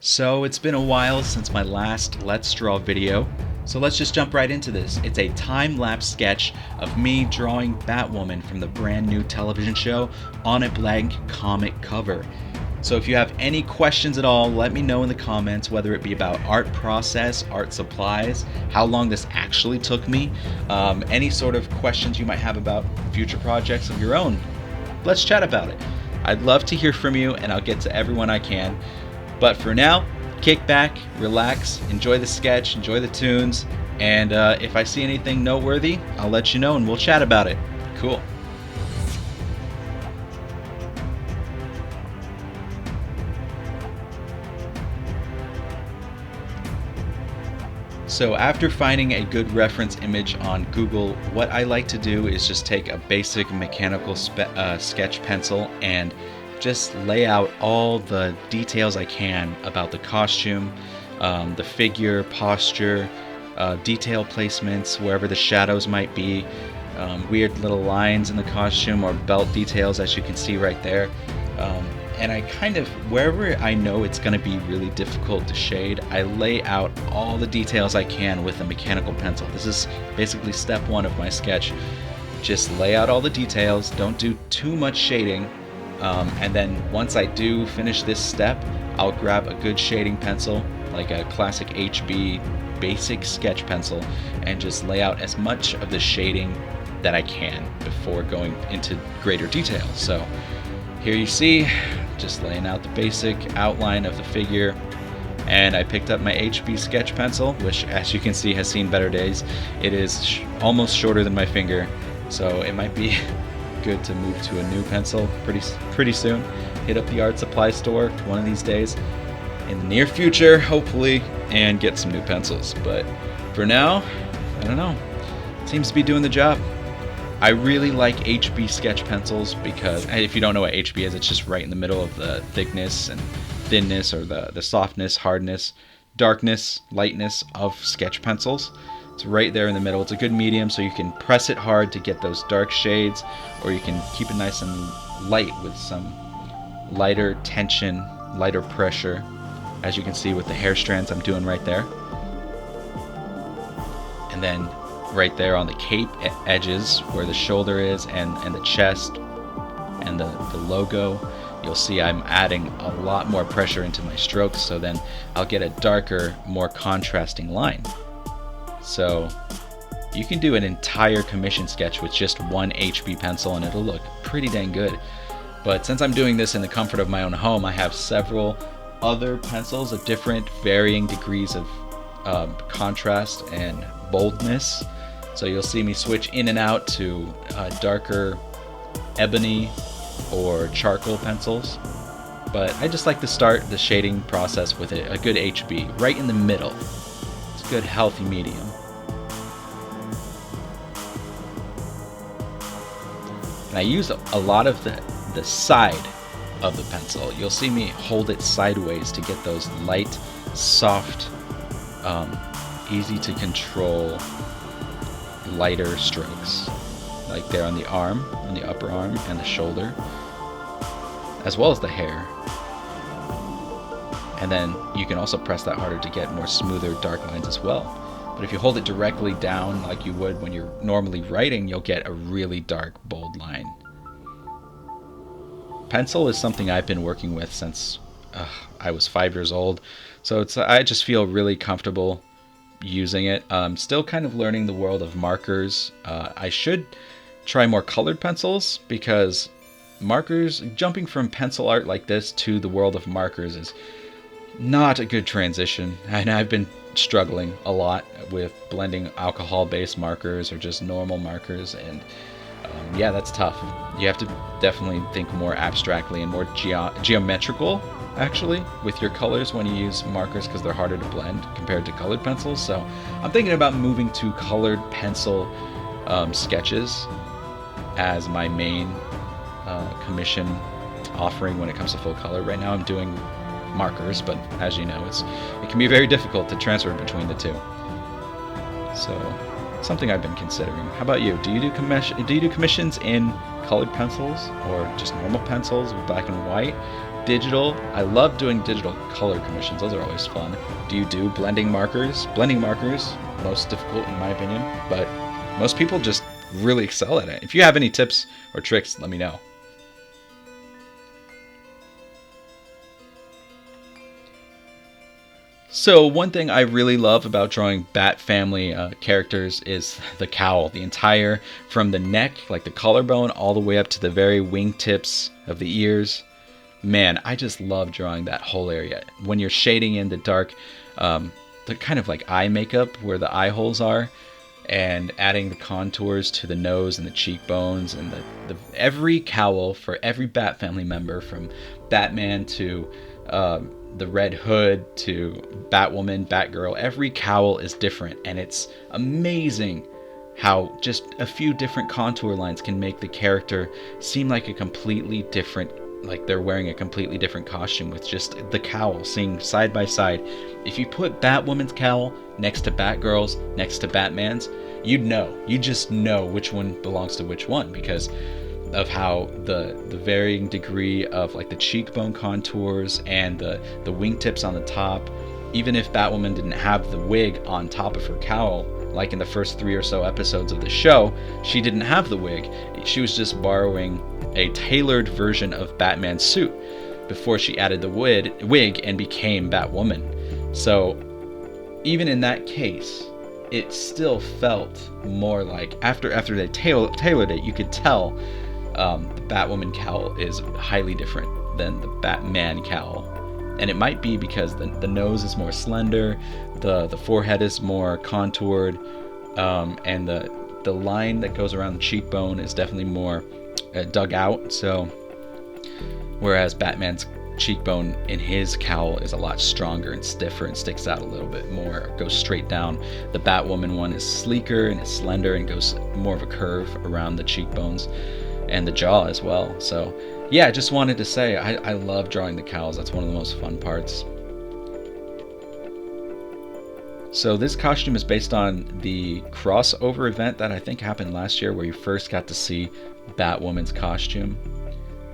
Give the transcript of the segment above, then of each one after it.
So it's been a while since my last Let's Draw video, so let's just jump right into this. It's a time-lapse sketch of me drawing Batwoman from the brand new television show on a blank comic cover. So if you have any questions at all, let me know in the comments, whether it be about art process, art supplies, how long this actually took me, any sort of questions you might have about future projects of your own. Let's chat about it. I'd love to hear from you, and I'll get to everyone I can. But for now, kick back, relax, enjoy the sketch, enjoy the tunes, and if I see anything noteworthy, I'll let you know and we'll chat about it. Cool. So after finding a good reference image on Google, what I like to do is just take a basic mechanical sketch pencil and just lay out all the details I can about the costume, the figure, posture, detail placements, wherever the shadows might be, weird little lines in the costume or belt details, as you can see right there. And I kind of, wherever I know it's going to be really difficult to shade, I lay out all the details I can with a mechanical pencil. This is basically step one of my sketch. Just lay out all the details, don't do too much shading, and then once I do finish this step, I'll grab a good shading pencil, like a classic HB basic sketch pencil, and just lay out as much of the shading that I can before going into greater detail. So here you see, just laying out the basic outline of the figure, and I picked up my HB sketch pencil, which, as you can see, has seen better days. It is almost shorter than my finger, so it might be good to move to a new pencil pretty soon. Hit up the art supply store one of these days in the near future, hopefully, and get some new pencils. But for now, I don't know. It seems to be doing the job. I really like HB sketch pencils because, if you don't know what HB is, it's just right in the middle of the thickness and thinness, or the softness, hardness, darkness, lightness of sketch pencils. It's right there in the middle. It's a good medium, so you can press it hard to get those dark shades, or you can keep it nice and light with some lighter tension, lighter pressure, as you can see with the hair strands I'm doing right there. And then right there on the cape edges, where the shoulder is and the chest and the logo, you'll see I'm adding a lot more pressure into my strokes, so then I'll get a darker, more contrasting line. So you can do an entire commission sketch with just one HB pencil and it'll look pretty dang good. But since I'm doing this in the comfort of my own home, I have several other pencils of different varying degrees of contrast and boldness. So you'll see me switch in and out to darker ebony or charcoal pencils. But I just like to start the shading process with a good HB right in the middle. It's a good healthy medium. And I use a lot of the side of the pencil. You'll see me hold it sideways to get those light, soft, easy to control, lighter strokes, like there on the arm, on the upper arm and the shoulder, as well as the hair. And then you can also press that harder to get more smoother, dark lines as well. But if you hold it directly down like you would when you're normally writing, you'll get a really dark, bold line. Pencil is something I've been working with since I was 5 years old, so I just feel really comfortable using it. I'm still kind of learning the world of markers. I should try more colored pencils, because markers, jumping from pencil art like this to the world of markers, is not a good transition, and I've been struggling a lot with blending alcohol-based markers or just normal markers, and yeah, that's tough. You have to definitely think more abstractly and more geometrical, actually, with your colors when you use markers, because they're harder to blend compared to colored pencils. So I'm thinking about moving to colored pencil sketches as my main commission offering when it comes to full color. Right now I'm doing markers, but as you know, it can be very difficult to transfer between the two. So something I've been considering. How about you? Do you do commissions in colored pencils or just normal pencils with black and white? digital. I love doing digital color commissions. Those are always fun. Do you do blending markers? Blending markers, most difficult in my opinion, but most people just really excel at it. If you have any tips or tricks, let me know. So one thing I really love about drawing Bat family characters is the cowl. The entire, from the neck, like the collarbone, all the way up to the very wingtips of the ears. Man, I just love drawing that whole area. When you're shading in the dark, the kind of like eye makeup where the eye holes are, and adding the contours to the nose and the cheekbones, and the every cowl for every Bat family member, from Batman to the Red Hood to Batwoman, Batgirl, every cowl is different, and it's amazing how just a few different contour lines can make the character seem like a completely different, like they're wearing a completely different costume with just the cowl seen side by side. If you put Batwoman's cowl next to Batgirl's, next to Batman's, you just know which one belongs to which one, because of how the varying degree of like the cheekbone contours and the wingtips on the top. Even if Batwoman didn't have the wig on top of her cowl, like in the first 3 or so episodes of the show, she didn't have the wig. She was just borrowing a tailored version of Batman's suit before she added the wig and became Batwoman. So even in that case, it still felt more like, after they tailored it, you could tell the Batwoman cowl is highly different than the Batman cowl. And it might be because the nose is more slender, the forehead is more contoured, and the line that goes around the cheekbone is definitely more dug out. So whereas Batman's cheekbone in his cowl is a lot stronger and stiffer and sticks out a little bit more, goes straight down. The Batwoman one is sleeker and is slender and goes more of a curve around the cheekbones and the jaw as well. So yeah, I just wanted to say I love drawing the cowls. That's one of the most fun parts. So this costume is based on the crossover event that I think happened last year, where you first got to see Batwoman's costume.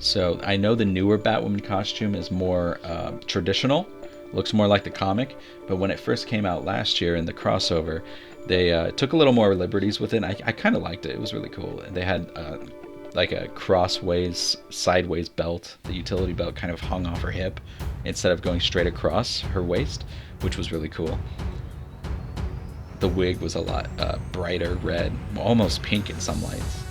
So I know the newer Batwoman costume is more traditional, looks more like the comic, but when it first came out last year in the crossover, they took a little more liberties with it. I kind of liked it. It was really cool. They had like a crossways, sideways belt. The utility belt kind of hung off her hip instead of going straight across her waist, which was really cool. The wig was a lot brighter red, almost pink in some lights.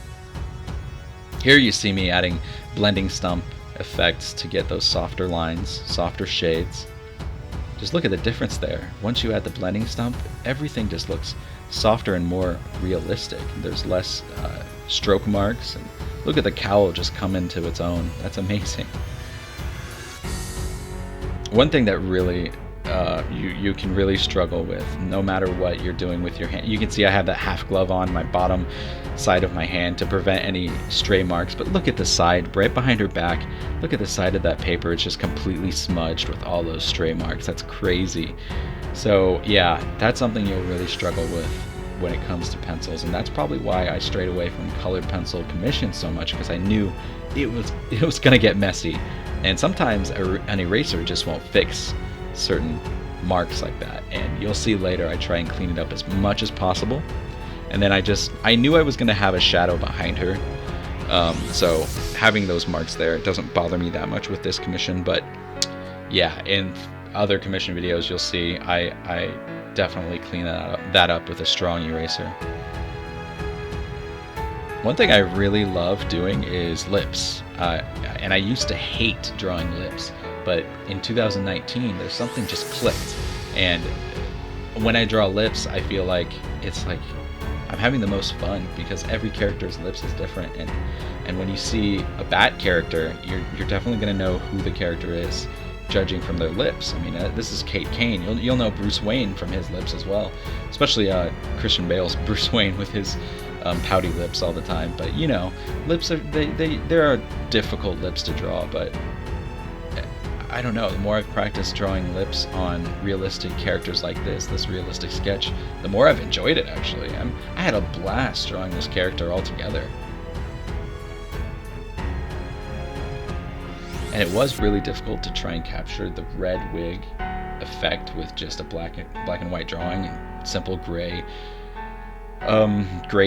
Here you see me adding blending stump effects to get those softer lines, softer shades. Just look at the difference there. Once you add the blending stump, everything just looks softer and more realistic. There's less stroke marks, and look at the cowl just come into its own. That's amazing. One thing that really you can really struggle with, no matter what you're doing with your hand. You can see I have that half glove on my bottom side of my hand to prevent any stray marks, but look at the side, right behind her back. Look at the side of that paper. It's just completely smudged with all those stray marks. That's crazy. So yeah, that's something you'll really struggle with when it comes to pencils, and that's probably why I strayed away from colored pencil commissions so much, because I knew it was gonna get messy, and sometimes an eraser just won't fix certain marks like that. And you'll see later I try and clean it up as much as possible, and then I knew I was gonna have a shadow behind her, so having those marks there, it doesn't bother me that much with this commission. But yeah, in other commission videos you'll see I definitely clean that up with a strong eraser. One thing I really love doing is lips, and I used to hate drawing lips, but in 2019 there's something just clicked, and when I draw lips I feel like it's like I'm having the most fun, because every character's lips is different, and when you see a Bat character, you're definitely going to know who the character is judging from their lips. I mean, this is Kate Kane. You'll know Bruce Wayne from his lips as well, especially Christian Bale's Bruce Wayne with his pouty lips all the time. But you know, lips are there are difficult lips to draw, but I don't know, the more I've practiced drawing lips on realistic characters like this realistic sketch, the more I've enjoyed it, actually. I had a blast drawing this character altogether. And it was really difficult to try and capture the red wig effect with just a black and white drawing and simple gray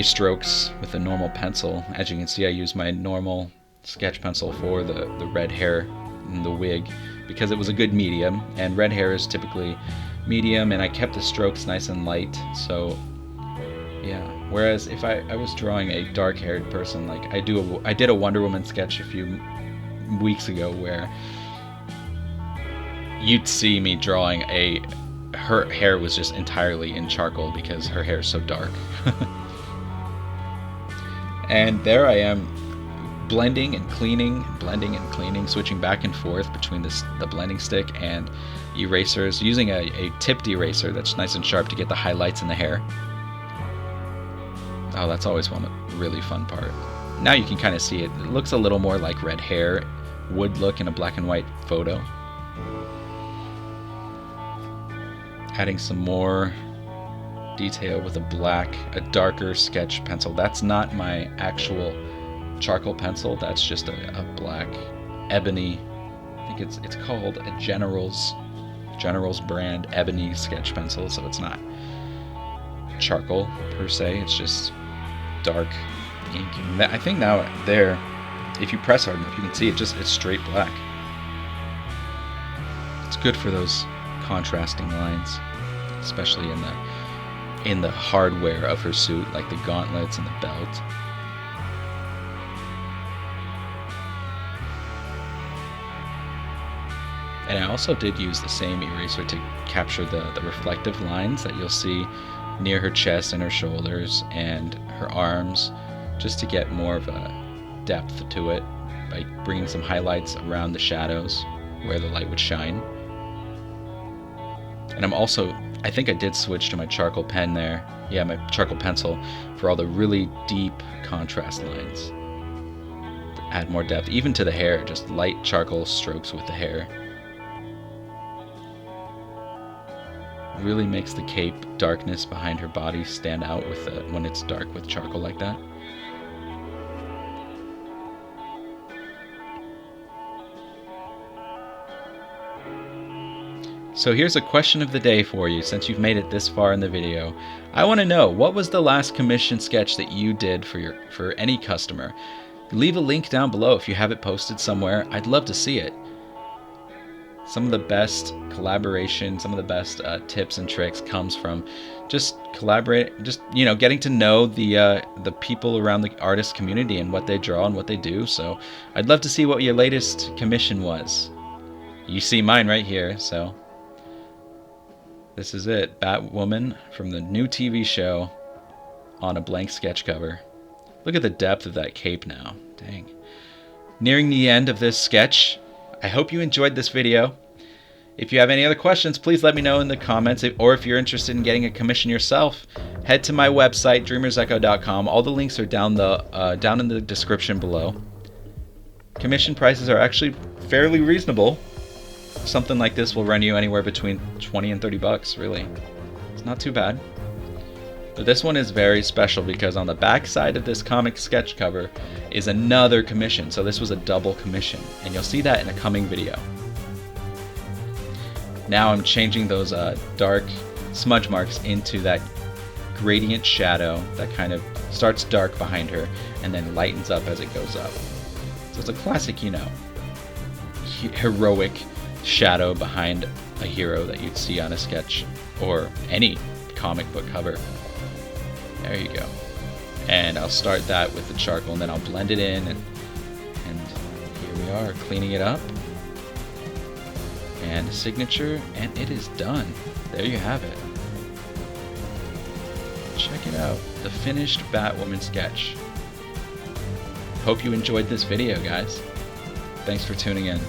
strokes with a normal pencil. As you can see, I use my normal sketch pencil for the red hair and the wig because it was a good medium, and red hair is typically medium, and I kept the strokes nice and light. So yeah, whereas if I was drawing a dark haired person, like I did a Wonder Woman sketch a few weeks ago where you'd see me drawing her hair was just entirely in charcoal because her hair is so dark. And there I am blending and cleaning, switching back and forth between the blending stick and erasers, using a tipped eraser that's nice and sharp to get the highlights in the hair. Oh, that's always one really fun part. Now you can kind of see it. It looks a little more like red hair would look in a black and white photo. Adding some more detail with a darker sketch pencil. That's not my actual charcoal pencil. That's just a black ebony. I think it's called a General's brand ebony sketch pencil. So it's not charcoal per se. It's just dark ink. And I think now there, if you press hard enough, you can see it's straight black. It's good for those contrasting lines, especially in the hardware of her suit, like the gauntlets and the belt. And I also did use the same eraser to capture the reflective lines that you'll see near her chest and her shoulders and her arms, just to get more of a depth to it by bringing some highlights around the shadows where the light would shine. And I think I did switch to my charcoal pen there. Yeah, my charcoal pencil for all the really deep contrast lines. Add more depth, even to the hair, just light charcoal strokes with the hair. Really makes the cape darkness behind her body stand out when it's dark with charcoal like that. So here's a question of the day for you, since you've made it this far in the video. I want to know, what was the last commission sketch that you did for any customer? Leave a link down below if you have it posted somewhere. I'd love to see it. Some of the best collaboration, some of the best tips and tricks comes from just getting to know the people around the artist community and what they draw and what they do. So I'd love to see what your latest commission was. You see mine right here, so this is it. Batwoman from the new TV show on a blank sketch cover. Look at the depth of that cape now. Dang. Nearing the end of this sketch. I hope you enjoyed this video. If you have any other questions, please let me know in the comments, or if you're interested in getting a commission yourself, head to my website, DreamersEcho.com. All the links are down in the description below. Commission prices are actually fairly reasonable. Something like this will run you anywhere between 20 and 30 bucks, really. It's not too bad. But this one is very special because on the back side of this comic sketch cover is another commission. So this was a double commission, and you'll see that in a coming video. Now I'm changing those dark smudge marks into that gradient shadow that kind of starts dark behind her and then lightens up as it goes up. So it's a classic, heroic shadow behind a hero that you'd see on a sketch or any comic book cover. There you go. And I'll start that with the charcoal, and then I'll blend it in, and here we are, cleaning it up. And signature, and it is done. There you have it. Check it out, the finished Batwoman sketch. Hope you enjoyed this video, guys. Thanks for tuning in.